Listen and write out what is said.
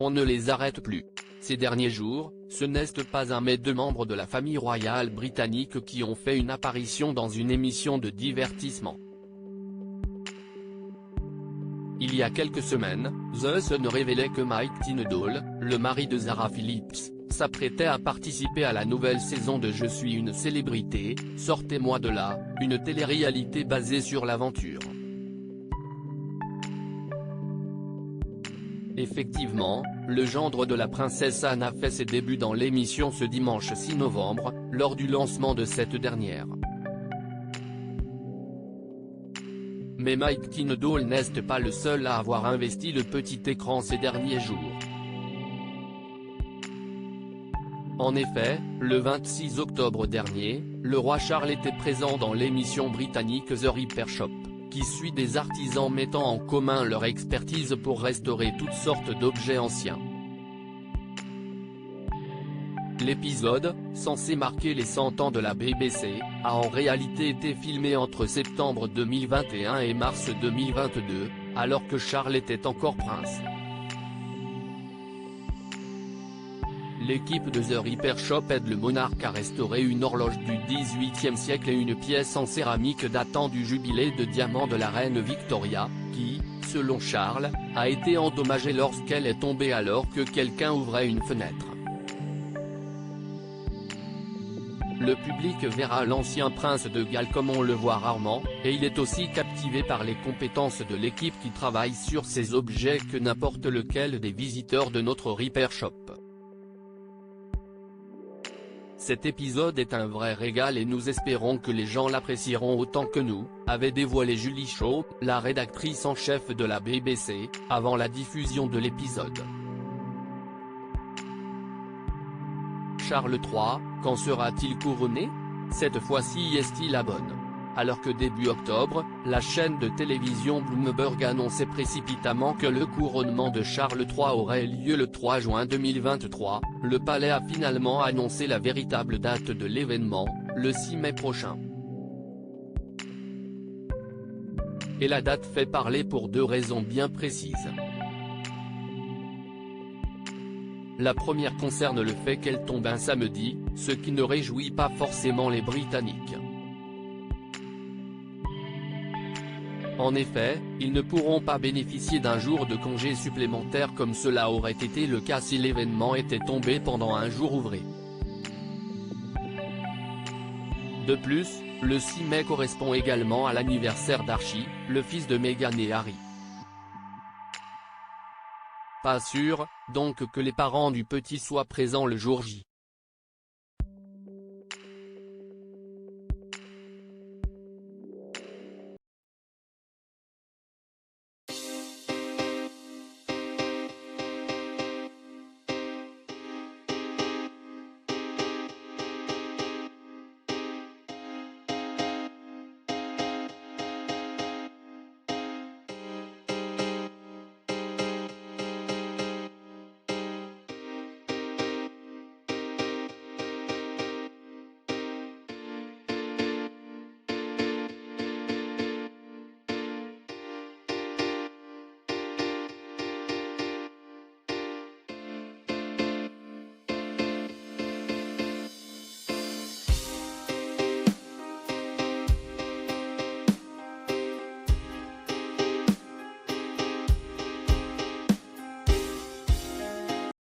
On ne les arrête plus. Ces derniers jours, ce n'est pas un mais deux membres de la famille royale britannique qui ont fait une apparition dans une émission de divertissement. Il y a quelques semaines, The Sun révélait que Mike Tindall, le mari de Zara Phillips, s'apprêtait à participer à la nouvelle saison de Je suis une célébrité, sortez-moi de là, une télé-réalité basée sur l'aventure. Effectivement, le gendre de la princesse Anne a fait ses débuts dans l'émission ce dimanche 6 novembre, lors du lancement de cette dernière. Mais Mike Tindall n'est pas le seul à avoir investi le petit écran ces derniers jours. En effet, le 26 octobre dernier, le roi Charles était présent dans l'émission britannique The Repair Shop, qui suit des artisans mettant en commun leur expertise pour restaurer toutes sortes d'objets anciens. L'épisode, censé marquer les 100 ans de la BBC, a en réalité été filmé entre septembre 2021 et mars 2022, alors que Charles était encore prince. L'équipe de The Repair Shop aide le monarque à restaurer une horloge du XVIIIe siècle et une pièce en céramique datant du jubilé de diamant de la reine Victoria, qui, selon Charles, a été endommagée lorsqu'elle est tombée alors que quelqu'un ouvrait une fenêtre. Le public verra l'ancien prince de Galles comme on le voit rarement, et il est aussi captivé par les compétences de l'équipe qui travaille sur ces objets que n'importe lequel des visiteurs de notre Repair Shop. Cet épisode est un vrai régal et nous espérons que les gens l'apprécieront autant que nous, avait dévoilé Julie Shaw, la rédactrice en chef de la BBC, avant la diffusion de l'épisode. Charles III, quand sera-t-il couronné? Cette fois-ci est-il la bonne? Alors que début octobre, la chaîne de télévision Bloomberg annonçait précipitamment que le couronnement de Charles III aurait lieu le 3 juin 2023, le palais a finalement annoncé la véritable date de l'événement, le 6 mai prochain. Et la date fait parler pour deux raisons bien précises. La première concerne le fait qu'elle tombe un samedi, ce qui ne réjouit pas forcément les Britanniques. En effet, ils ne pourront pas bénéficier d'un jour de congé supplémentaire comme cela aurait été le cas si l'événement était tombé pendant un jour ouvré. De plus, le 6 mai correspond également à l'anniversaire d'Archie, le fils de Meghan et Harry. Pas sûr, donc que les parents du petit soient présents le jour J.